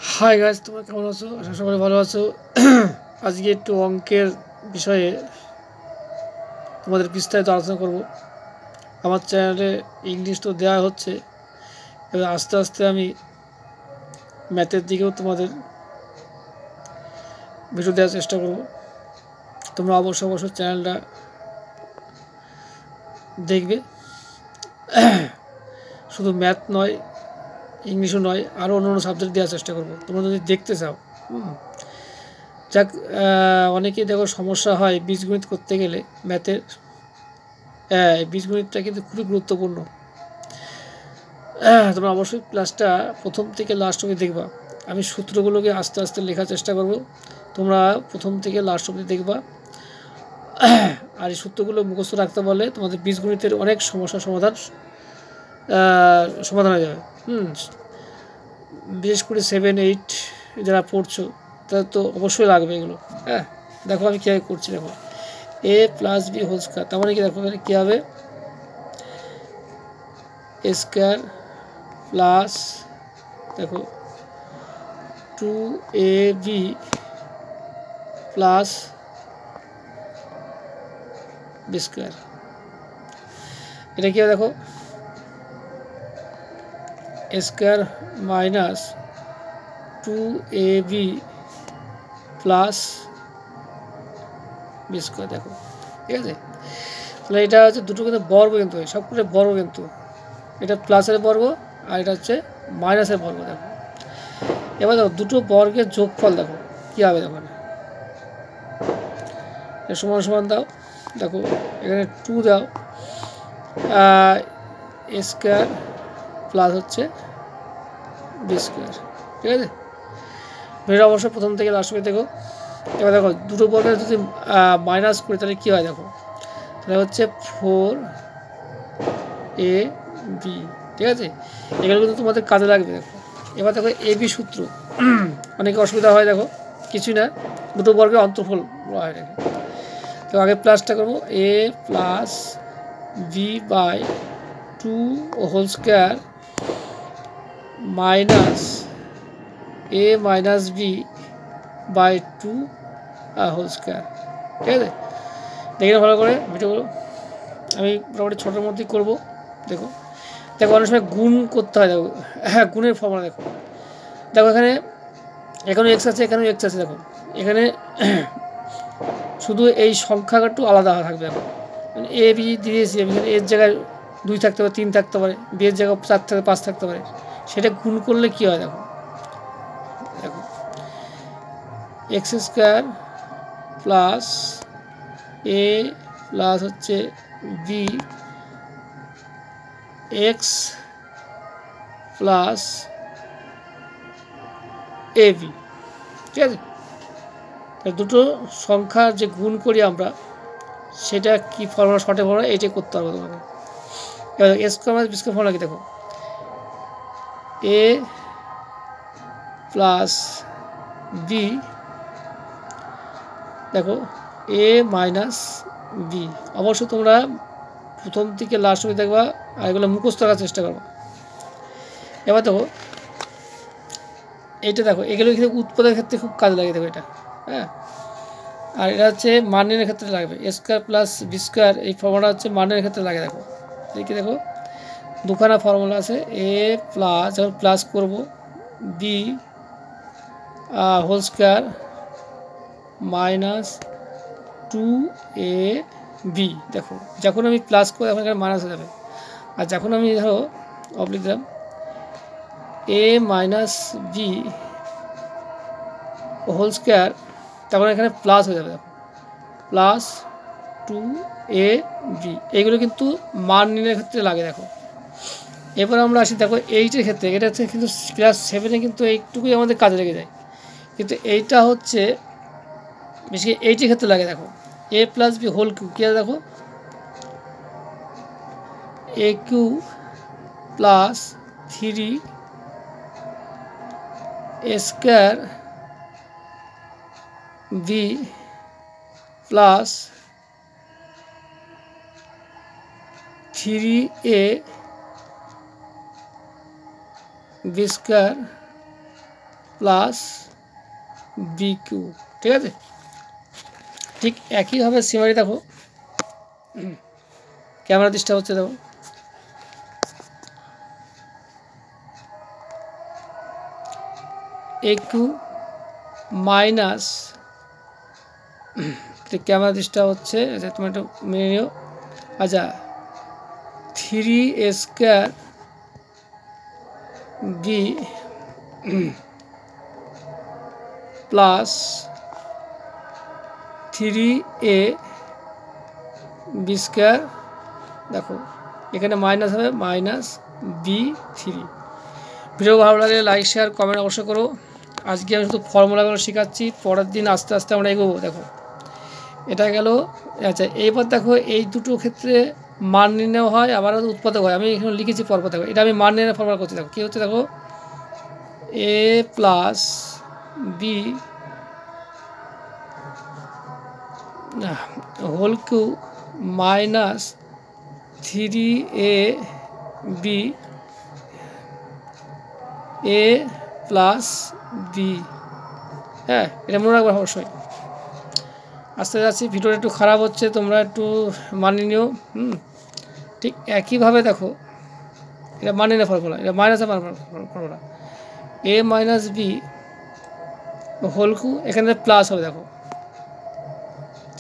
Hi guys, তোমরা কেমন আছো? আশা সবাই ভালো আছো। আজকে একটু অঙ্কের বিষয়ে তোমাদের বিস্তারিত আলোচনা করব। আমার চ্যানেলে ইংলিশ তো দেওয়া হচ্ছে, এবার আস্তে আস্তে আমি ম্যাথের দিকেও তোমাদের ভিডিও দেওয়ার চেষ্টা করব। তোমরা অবশ্যই চ্যানেলটা দেখবে। শুধু ম্যাথ নয়, ইংলিশও নয়, আরও অন্য সাবজেক্ট দেওয়ার চেষ্টা করব তোমরা যদি দেখতে চাও। যাক, অনেকেই দেখো সমস্যা হয় বীজগণিত করতে গেলে ম্যাথের। বীজগণিতটা কিন্তু খুবই গুরুত্বপূর্ণ। তোমরা অবশ্যই ক্লাসটা প্রথম থেকে লাস্ট অবধি দেখবা। আমি সূত্রগুলোকে আস্তে আস্তে লেখার চেষ্টা করব, তোমরা প্রথম থেকে লাস্ট অবধি দেখবা। আর এই সূত্রগুলো মুখস্থ রাখতে পারলে তোমাদের বীজগণিতের অনেক সমস্যার সমাধান হয়ে যাবে। বিশেষ করে 7-8 যারা পড়ছো তাদের তো অবশ্যই লাগবে এগুলো। দেখো আমি কীভাবে করছি। দেখো a plus B whole square, তার মানে কি দেখো এখানে কী হবে, এ স্কয়ার প্লাস দেখো 2ab প্লাস বি স্কয়ার। এটা কী হবে দেখো, A square minus 2ab plus B square. দেখো ঠিক আছে, তাহলে এটা হচ্ছে দুটো কিন্তু বর্গ, কিন্তু সবকটা বর্গ, কিন্তু এটা প্লাসের বর্গ আর এটা হচ্ছে মাইনাসের বর্গ। দেখো এবার দেখো দুটো বর্গের যোগফল দেখো কী হবে। দেখো সমান সমান দাও, দেখো এখানে 2 দাও, এ স্কয়ার প্লাস হচ্ছে বি স্কয়ার। ঠিক আছে, এটা অবশ্যই প্রথম থেকে লাস্ট অবধি দেখো। এবার দেখো দুটো বর্গের যদি মাইনাস করি তাহলে কী হয় দেখো, তাহলে হচ্ছে 4ab। ঠিক আছে, এগুলো কিন্তু তোমাদের কাজে লাগবে। দেখো এবার দেখো এ বি সূত্র, অনেক অসুবিধা হয়। দেখো কিছুই না, দুটো বর্গের অন্তর্ফল হয়। দেখো তো আগে প্লাসটা করবো, A plus B by 2 whole square minus A minus B by 2 whole square. ঠিক আছে, দেখে ভালো করে ভিডিওগুলো আমি মোটামুটি ছোটোর মধ্যেই করবো। দেখো দেখো অনেক সময় গুণ করতে হয়। দেখো গুণের ফর্মুলা দেখো, দেখো এখানেও এক্স আছে, এখানেও এক্স আছে। দেখো এখানে শুধু এই সংখ্যাটা একটু আলাদা থাকবে। এখন মানে এ বি দিয়েছি, এখানে এর জায়গায় 2 থাকতে পারে, 3 থাকতে পারে, বি এর জায়গায় 4 থেকে 5 থাকতে পারে। সেটা গুণ করলে কী হয় দেখো, দেখো এক্স স্কয়ার প্লাস এ প্লাস হচ্ছে B x plus A B. ঠিক আছে, দুটো সংখ্যার যে গুণ করি আমরা, সেটা কি ফর্মুলা, শর্টে ফর্মুলা এটাই করতে হবে তোমাকে। এবার A square minus B square formula কি দেখো, এ প্লাস বি দেখো এ মাইনাস বি। অবশ্যই তোমরা প্রথম থেকে লাস্ট অবধি দেখবা আর এগুলো মুখস্থ রাখার চেষ্টা করবো। এবার দেখো এইটা দেখো, এগুলো কিন্তু উৎপাদনের ক্ষেত্রে খুব কাজে লাগে। দেখো এটা, আর এটা হচ্ছে মানের ক্ষেত্রে লাগবে। এ স্কয়ার প্লাস বি স্কয়ার এই ফর্মুলা হচ্ছে মানের ক্ষেত্রে লাগে। দেখো দেখি, দেখো দুখানা ফর্মুলা আছে, এ প্লাস যখন প্লাস করবো B whole square minus 2ab। দেখো যখন আমি প্লাস করি তখন এখানে মাইনাস হয়ে যাবে, আর যখন আমি ধরো অবলিক দিলাম এ মাইনাস বি হোল স্কয়ার, তখন এখানে প্লাস হয়ে যাবে। দেখো প্লাস 2ab, এইগুলো কিন্তু মান নির্ণয়ের ক্ষেত্রে লাগে। দেখো এরপর আমরা আসি, দেখো এইটের ক্ষেত্রে, এটা হচ্ছে কিন্তু ক্লাস 7-এ কিন্তু এইটুকুই আমাদের কাজে লেগে যায়, কিন্তু এইটা হচ্ছে বেশি এইটের ক্ষেত্রে লাগে। দেখো A plus B whole cube, কী আছে দেখো, A cube plus 3 A square B plus 3a B square plus B cube. ঠিক আছে, ঠিক একইভাবে সিমারি দেখো ক্যামেরা ডিস্টার্ব হচ্ছে, দেখো A Q minus camera disturb হচ্ছে, তুমি একটু মেনে নিও। আচ্ছা, 3a square B plus 3a B square, দেখো এখানে মাইনাস হবে, মাইনাস b3। ভিডিও ভালো লাগলে লাইক শেয়ার কমেন্ট অবশ্যই করো। আজকে আমি শুধু ফর্মুলাগুলো শেখাচ্ছি, পরের দিন আস্তে আস্তে আমরা এগোবো। দেখো এটা গেল। আচ্ছা, এইবার দেখো এই দুটো ক্ষেত্রে মান নির্ণয় হয়, আবার উৎপাদক হয়। আমি এখানে লিখেছি পরপর, দেখো এটা আমি মান নির্ণয় ফর্মুলা করছি। দেখো কী হচ্ছে, দেখো A plus B whole cube minus 3ab A plus B. হ্যাঁ, এটা মনে রাখবে অবশ্যই। আস্তে যাচ্ছি, ভিডিওটা একটু খারাপ হচ্ছে, তোমরা একটু মানিয়ে নিও। ঠিক একইভাবে দেখো এটা মানিয়ে নেওয়া ফর্মুলা, এটা মাইনাসের ফর্মুলা এ মাইনাস বি হোল কিউ, এখানে প্লাস হবে। দেখো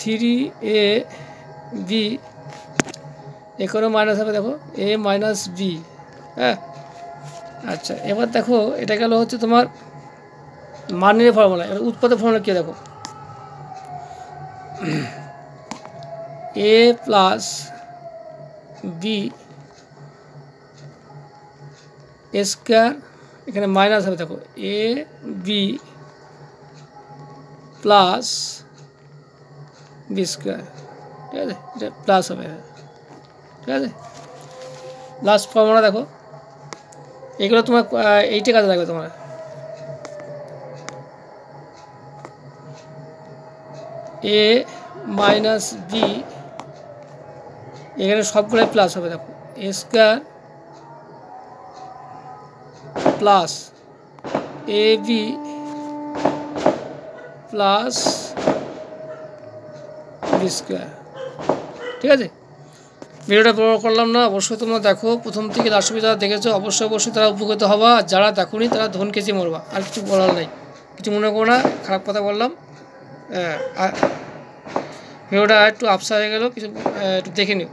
3ab এখানে মাইনাস হবে, দেখো এ মাইনাস বি। হ্যাঁ, আচ্ছা এবার দেখো এটা গেল হচ্ছে তোমার মানের ফর্মুলা। এবার উৎপাদক ফর্মুলা কী, দেখো এ প্লাস বি স্কোয়ার, এখানে মাইনাস হবে, দেখো A B plus B square. ঠিক আছে, এটা প্লাস হবে। ঠিক আছে, লাস্ট ফর্মুলা দেখো, এগুলো তোমার এইটা কাজে লাগবে। তোমার এ মাইনাস বি, এখানে সবগুলোই প্লাস হবে। দেখো এ square plus A B plus B square. ঠিক আছে, ভিডিওটা বড় করলাম না, অবশ্যই তোমরা দেখো প্রথম থেকে লাস্ট অবধি যারা দেখেছো অবশ্যই তারা উপকৃত হবা, আর যারা দেখোনি তারা ধন কেচে মরবা। আর কিছু বলার নাই, কিছু মনে করো না, খারাপ কথা বললাম। আর ভিডিওটা একটু আপসা হয়ে গেল, কিছু একটু দেখে নিও।